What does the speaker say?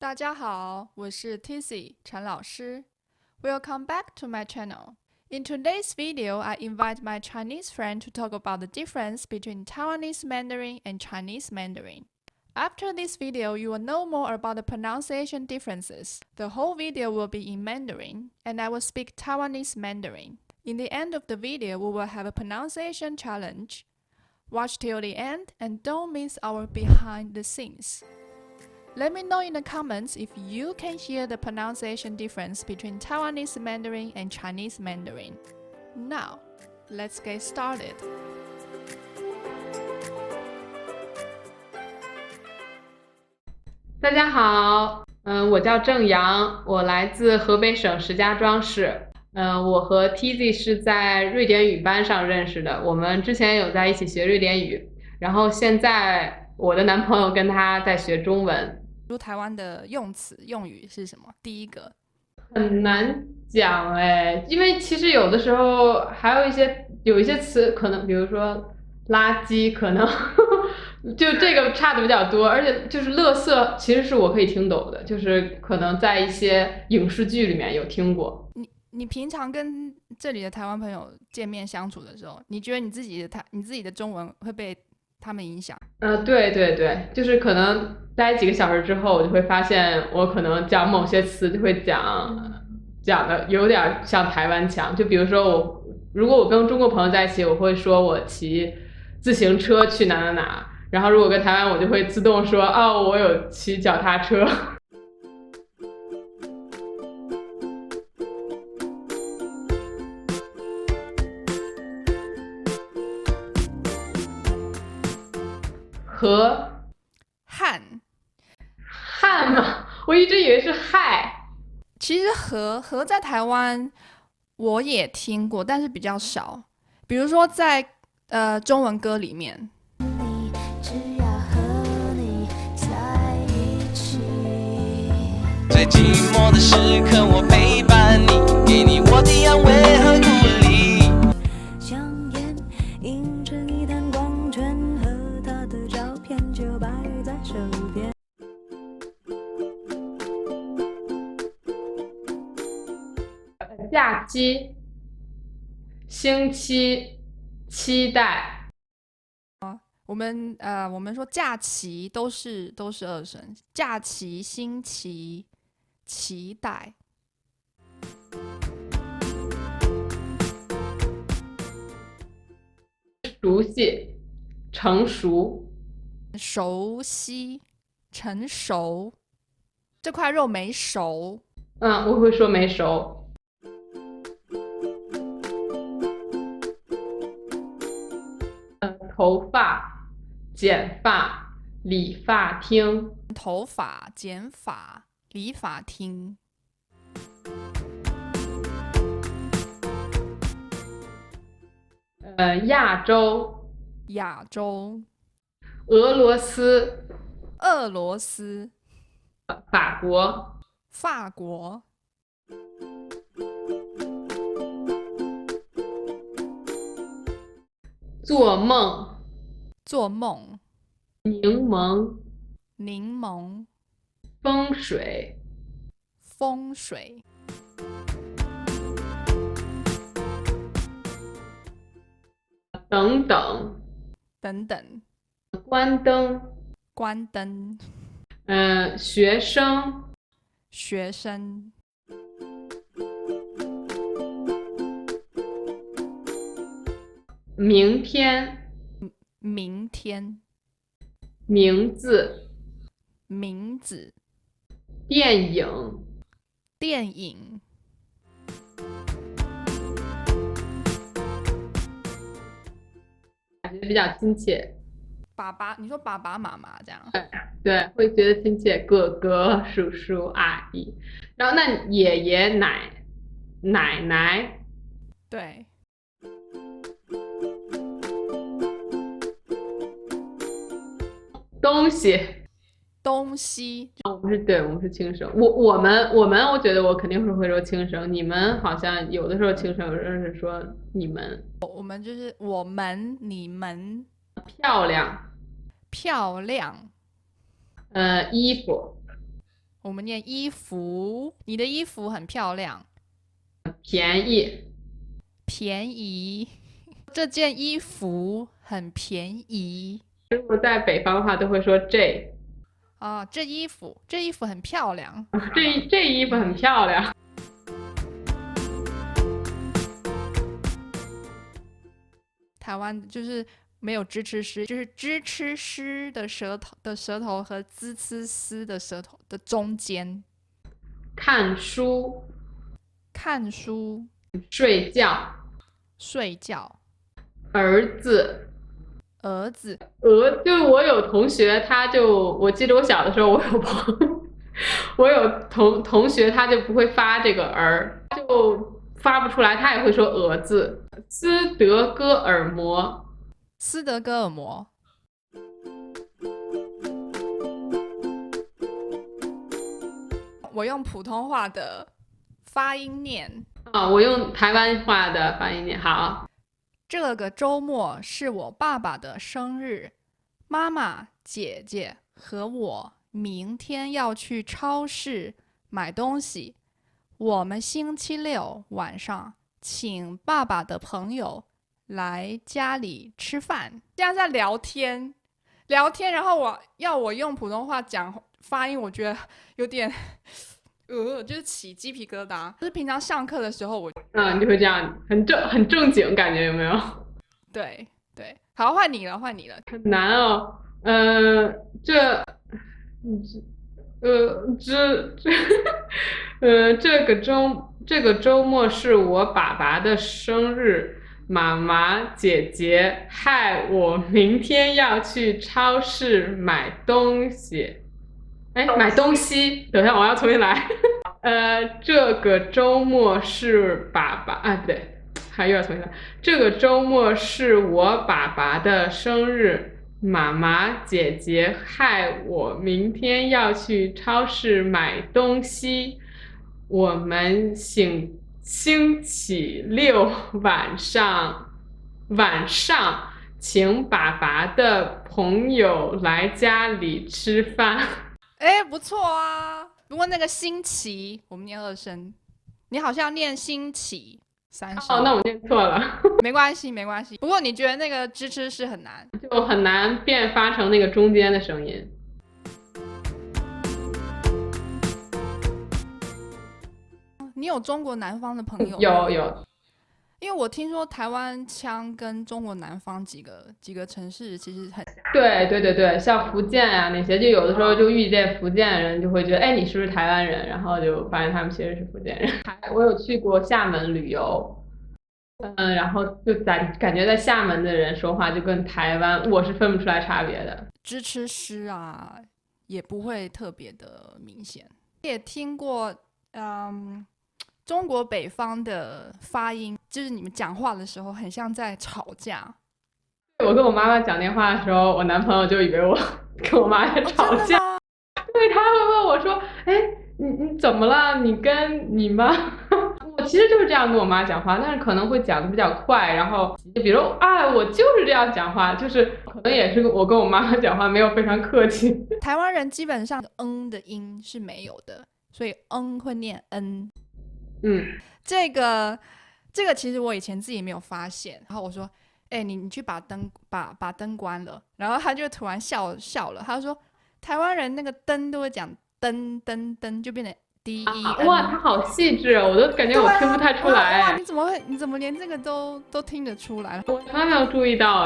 大家好，我是 Tizzy 陈老师。Welcome back to my channel. In today's video, I invite my Chinese friend to talk about the difference between Taiwanese Mandarin and Chinese Mandarin. After this video, you will know more about the pronunciation differences. The whole video will be in Mandarin, and I will speak Taiwanese Mandarin. In the end of the video, we will have a pronunciation challenge. Watch till the end and don't miss our behind the scenes. Let me know in the comments if you can hear the pronunciation difference between Taiwanese Mandarin and Chinese Mandarin. Now, let's get started. 大家好，我叫郑阳，我来自河北省石家庄市。我和 Tizzy 是在瑞典语班上认识的，我们之前有在一起学瑞典语，然后现在我的男朋友跟他在学中文。台湾的用词用语是什么？第一个很难讲哎，因为其实有的时候还有一些词可能，比如说垃圾，可能就这个差的比较多，而且就是垃圾，其实是我可以听懂的，就是可能在一些影视剧里面有听过。你平常跟这里的台湾朋友见面相处的时候，你觉得你自己的中文会被他们影响？对对对，就是可能待几个小时之后，我就会发现我可能讲某些词就会讲的有点像台湾腔，就比如说如果我跟中国朋友在一起，我会说我骑自行车去哪哪哪，然后如果跟台湾，我就会自动说哦，我有骑脚踏车。和汉汉嘛，我一直以为是害。其实和在台湾我也听过，但是比较少。比如说在中文歌里面，最寂寞的时刻，我陪伴你，给你我的安慰和鼓励。香烟映成一滩光圈，和他的照片就摆在手边。假期、星期、期待。我们说假期都是二声，假期、星期、期待。熟悉、成熟、熟悉、成熟，这块肉没熟。我会说没熟。头发、剪发、理发厅。头发、剪发、理发厅。亚洲、亚洲、俄罗斯、俄罗斯、法国、法国。做梦、做梦、柠檬、柠檬、风水、风水。等等、等等。关灯、关灯。学生、学生。明天、明天。名字、名字。电影、电影。感觉比较亲切。爸爸，你说爸爸妈妈这样？对，会觉得亲切，哥哥、叔叔、阿姨。然后那爷爷奶奶。对。东西。东西。我们是轻声。我觉得我肯定是会说轻声，你们好像有的时候轻声，有的时候是说你们。我们就是我们、你们。漂亮。漂亮。衣服。我们念衣服，你的衣服很漂亮。便宜，便宜，这件衣服很便宜。如果在北方的话，都会说这啊，这衣服很漂亮。这衣服很漂亮。台湾就是没有支吃诗，就是支吃诗的舌头和滋呲丝的舌头的中间。看书，看书，睡觉，睡觉。儿子，儿子，就是我有同学，我记得我小的时候，我有同学，他就不会发这个儿，就发不出来，他也会说蛾字。斯德哥尔摩，斯德哥尔摩。我用普通话的发音念。我用台湾话的发音念。好，这个周末是我爸爸的生日，妈妈、姐姐和我明天要去超市买东西。我们星期六晚上请爸爸的朋友来家里吃饭。现在在聊天，然后我用普通话讲发音，我觉得有点就是起鸡皮疙瘩。就是平常上课的时候你就会这样很正经，感觉有没有？对，好，换你了。很难哦。这个周末是我爸爸的生日，妈妈姐姐害我明天要去超市买东西。买东西，等一下我要重新来。这个周末是不对，还又要重新来。这个周末是我爸爸的生日，妈妈姐姐害我明天要去超市买东西。我们星期六晚上请爸爸的朋友来家里吃饭。不错啊。不过那个星期我们念2声，你好像念星期3声。那我念错了。没关系。不过你觉得那个支持是很难，就很难变发成那个中间的声音。你有中国南方的朋友吗？有。因为我听说台湾腔跟中国南方几个城市其实很。对，像福建啊那些，就有的时候就遇见福建人，就会觉得你是不是台湾人？然后就发现他们其实是福建人。我有去过厦门旅游，然后就感觉在厦门的人说话就跟台湾，我是分不出来差别的。支吃诗啊，也不会特别的明显。也听过，中国北方的发音，就是你们讲话的时候很像在吵架。我跟我妈妈讲电话的时候，我男朋友就以为我跟我妈在吵架。对，他会问我说：“你怎么了？你跟你妈？”我其实就是这样跟我妈讲话，但是可能会讲的比较快，然后比如我就是这样讲话，就是可能也是我跟我妈妈讲话没有非常客气。台湾人基本上的音是没有的，所以会念 n。这个其实我以前自己没有发现，然后我说你去把灯关了，然后他就突然笑了，他就说台湾人那个灯都会讲灯，就变成 DEN。哇，他好细致，我都感觉我听不太出来。你怎么连这个都听得出来？我从来没有注意到。